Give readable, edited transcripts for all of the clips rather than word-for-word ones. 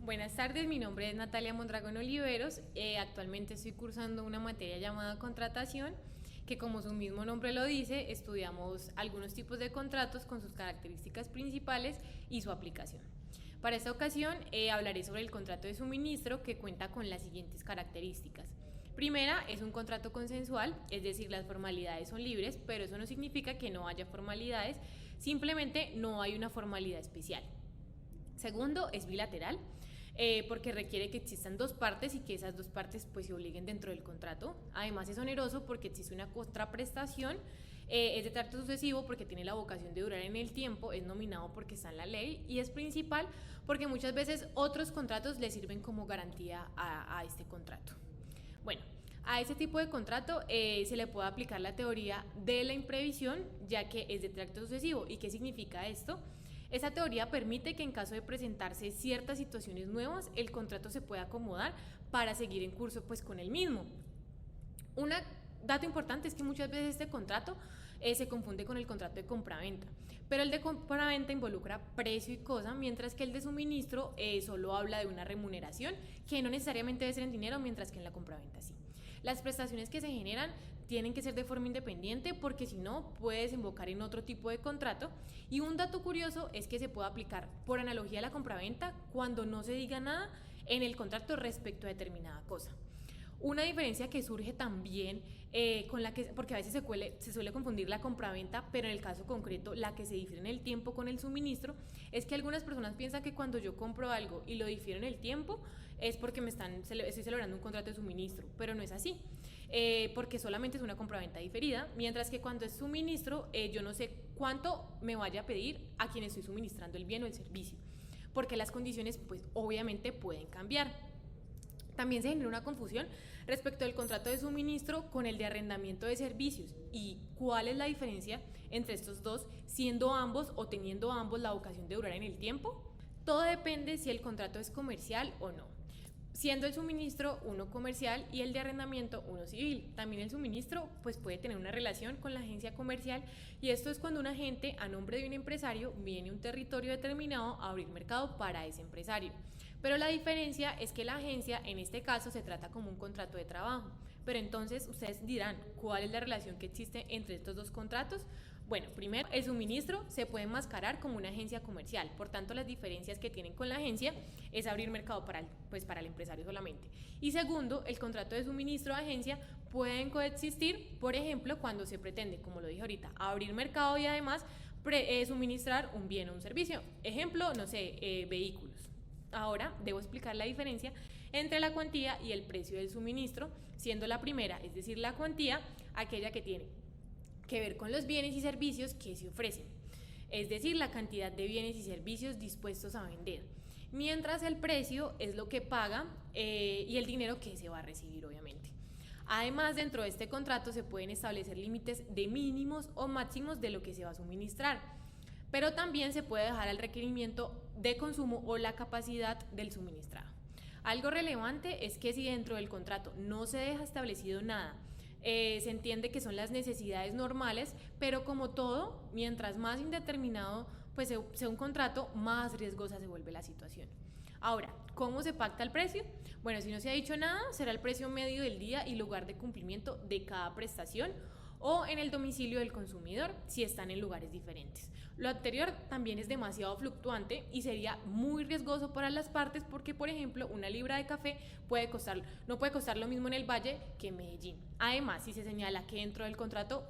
Buenas tardes, mi nombre es Natalia Mondragón Oliveros. Actualmente estoy cursando una materia llamada contratación, que como su mismo nombre lo dice, estudiamos algunos tipos de contratos con sus características principales y su aplicación. Para esta ocasión hablaré sobre el contrato de suministro, que cuenta con las siguientes características. Primera, es un contrato consensual, es decir, las formalidades son libres, pero eso no significa que no haya formalidades, simplemente no hay una formalidad especial. Segundo, es bilateral, porque requiere que existan dos partes y que esas dos partes pues se obliguen dentro del contrato. Además es oneroso porque existe una contraprestación, es de trato sucesivo porque tiene la vocación de durar en el tiempo, es nominado porque está en la ley y es principal porque muchas veces otros contratos le sirven como garantía a este contrato. Bueno, a ese tipo de contrato se le puede aplicar la teoría de la imprevisión, ya que es de tracto sucesivo. ¿Y qué significa esto? Esa teoría permite que en caso de presentarse ciertas situaciones nuevas, el contrato se pueda acomodar para seguir en curso pues con el mismo. Un dato importante es que muchas veces este contrato se confunde con el contrato de compraventa, pero el de compraventa involucra precio y cosa, mientras que el de suministro solo habla de una remuneración que no necesariamente debe ser en dinero, mientras que en la compraventa sí. Las prestaciones que se generan tienen que ser de forma independiente porque si no puede desembocar en otro tipo de contrato. Y un dato curioso es que se puede aplicar por analogía a la compraventa cuando no se diga nada en el contrato respecto a determinada cosa. Una diferencia que surge también con la que, porque a veces se suele confundir la compraventa, pero en el caso concreto la que se difiere en el tiempo con el suministro, es que algunas personas piensan que cuando yo compro algo y lo difiero en el tiempo es porque estoy celebrando un contrato de suministro, pero no es así. Porque solamente es una compraventa diferida, mientras que cuando es suministro yo no sé cuánto me vaya a pedir a quien estoy suministrando el bien o el servicio, porque las condiciones pues obviamente pueden cambiar. También se genera una confusión respecto del contrato de suministro con el de arrendamiento de servicios y cuál es la diferencia entre estos dos, siendo ambos o teniendo ambos la vocación de durar en el tiempo. Todo depende si el contrato es comercial o no, siendo el suministro uno comercial y el de arrendamiento uno civil. También el suministro pues puede tener una relación con la agencia comercial, y esto es cuando un agente a nombre de un empresario viene a un territorio determinado a abrir mercado para ese empresario. Pero la diferencia es que la agencia en este caso se trata como un contrato de trabajo. Pero entonces ustedes dirán, ¿cuál es la relación que existe entre estos dos contratos? Bueno, primero, el suministro se puede enmascarar como una agencia comercial, por tanto las diferencias que tienen con la agencia es abrir mercado para el empresario solamente. Y segundo, el contrato de suministro de agencia pueden coexistir, por ejemplo, cuando se pretende, como lo dije ahorita, abrir mercado y además suministrar un bien o un servicio. Ejemplo, no sé, vehículos. Ahora debo explicar la diferencia entre la cuantía y el precio del suministro, siendo la primera, es decir, la cuantía, aquella que tiene que ver con los bienes y servicios que se ofrecen, es decir, la cantidad de bienes y servicios dispuestos a vender, mientras el precio es lo que paga y el dinero que se va a recibir, obviamente. Además, dentro de este contrato se pueden establecer límites de mínimos o máximos de lo que se va a suministrar, pero también se puede dejar al requerimiento de consumo o la capacidad del suministrado. Algo relevante es que si dentro del contrato no se deja establecido nada, se entiende que son las necesidades normales, pero como todo, mientras más indeterminado pues sea un contrato, más riesgosa se vuelve la situación. Ahora, ¿cómo se pacta el precio? Bueno, si no se ha dicho nada, será el precio medio del día y lugar de cumplimiento de cada prestación, o en el domicilio del consumidor si están en lugares diferentes. Lo anterior también es demasiado fluctuante y sería muy riesgoso para las partes porque, por ejemplo, una libra de café no puede costar lo mismo en el Valle que en Medellín. Además, si se señala que dentro del contrato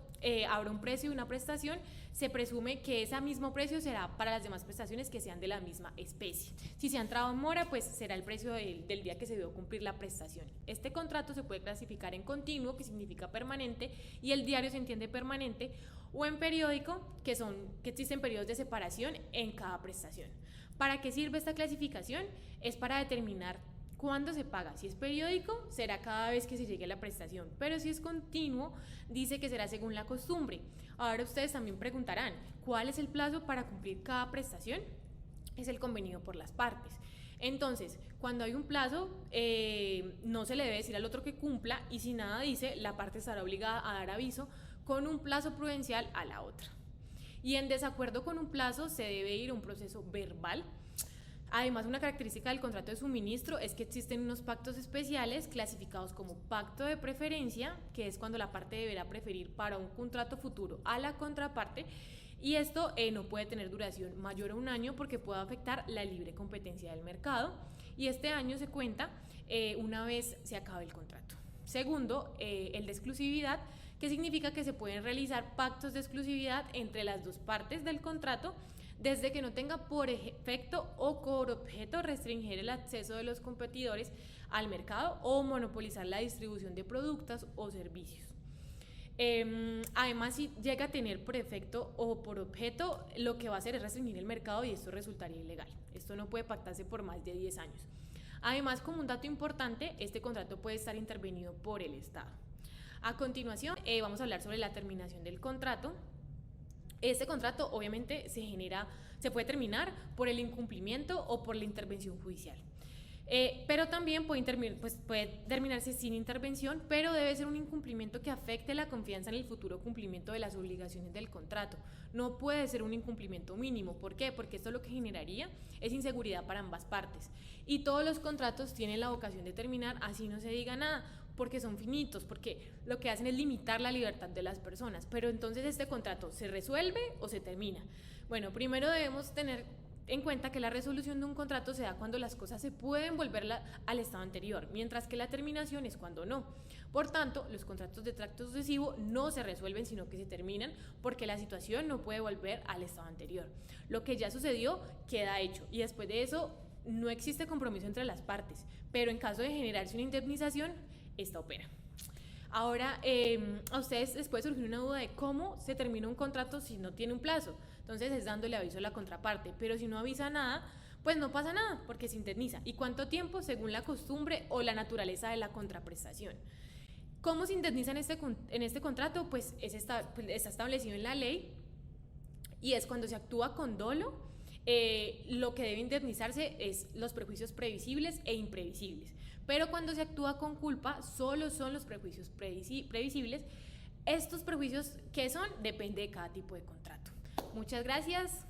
habrá un precio y una prestación, se presume que ese mismo precio será para las demás prestaciones que sean de la misma especie. Si se ha entrado en mora, pues será el precio del día que se debió cumplir la prestación. Este contrato se puede clasificar en continuo, que significa permanente, y el diario se entiende permanente, o en periódico, que existen periodos de separación en cada prestación. ¿Para qué sirve esta clasificación? Es para determinar cuándo se paga. Si es periódico, será cada vez que se llegue a la prestación, pero si es continuo, dice que será según la costumbre. Ahora ustedes también preguntarán, ¿cuál es el plazo para cumplir cada prestación? Es el convenido por las partes. Entonces, cuando hay un plazo, no se le debe decir al otro que cumpla, y si nada dice, la parte estará obligada a dar aviso con un plazo prudencial a la otra. Y en desacuerdo con un plazo, se debe ir a un proceso verbal Además, una característica del contrato de suministro es que existen unos pactos especiales clasificados como pacto de preferencia, que es cuando la parte deberá preferir para un contrato futuro a la contraparte, y esto no puede tener duración mayor a un año porque puede afectar la libre competencia del mercado, y este año se cuenta una vez se acabe el contrato. Segundo, el de exclusividad, que significa que se pueden realizar pactos de exclusividad entre las dos partes del contrato desde que no tenga por efecto o por objeto restringir el acceso de los competidores al mercado o monopolizar la distribución de productos o servicios. Además, si llega a tener por efecto o por objeto, lo que va a hacer es restringir el mercado y esto resultaría ilegal. Esto no puede pactarse por más de 10 años. Además, como un dato importante, este contrato puede estar intervenido por el Estado. A continuación, vamos a hablar sobre la terminación del contrato. Este contrato obviamente se puede terminar por el incumplimiento o por la intervención judicial. Pero también puede terminarse sin intervención, pero debe ser un incumplimiento que afecte la confianza en el futuro cumplimiento de las obligaciones del contrato. No puede ser un incumplimiento mínimo. ¿Por qué? Porque esto lo que generaría es inseguridad para ambas partes. Y todos los contratos tienen la vocación de terminar, así no se diga nada, porque son finitos, porque lo que hacen es limitar la libertad de las personas. Pero entonces, ¿este contrato se resuelve o se termina? Bueno, primero debemos tener en cuenta que la resolución de un contrato se da cuando las cosas se pueden volver al estado anterior, mientras que la terminación es cuando no. Por tanto, los contratos de tracto sucesivo no se resuelven, sino que se terminan porque la situación no puede volver al estado anterior. Lo que ya sucedió queda hecho y después de eso no existe compromiso entre las partes, pero en caso de generarse una indemnización, esta opera. Ahora, a ustedes les puede surgir una duda de cómo se termina un contrato si no tiene un plazo. Entonces es dándole aviso a la contraparte, pero si no avisa nada, pues no pasa nada porque se indemniza. ¿Y cuánto tiempo? Según la costumbre o la naturaleza de la contraprestación. ¿Cómo se indemniza en este contrato? Pues está establecido en la ley y es cuando se actúa con dolo. Lo que debe indemnizarse es los prejuicios previsibles e imprevisibles, pero cuando se actúa con culpa solo son los prejuicios previsibles. Estos prejuicios, ¿qué son? Depende de cada tipo de contrato. Muchas gracias.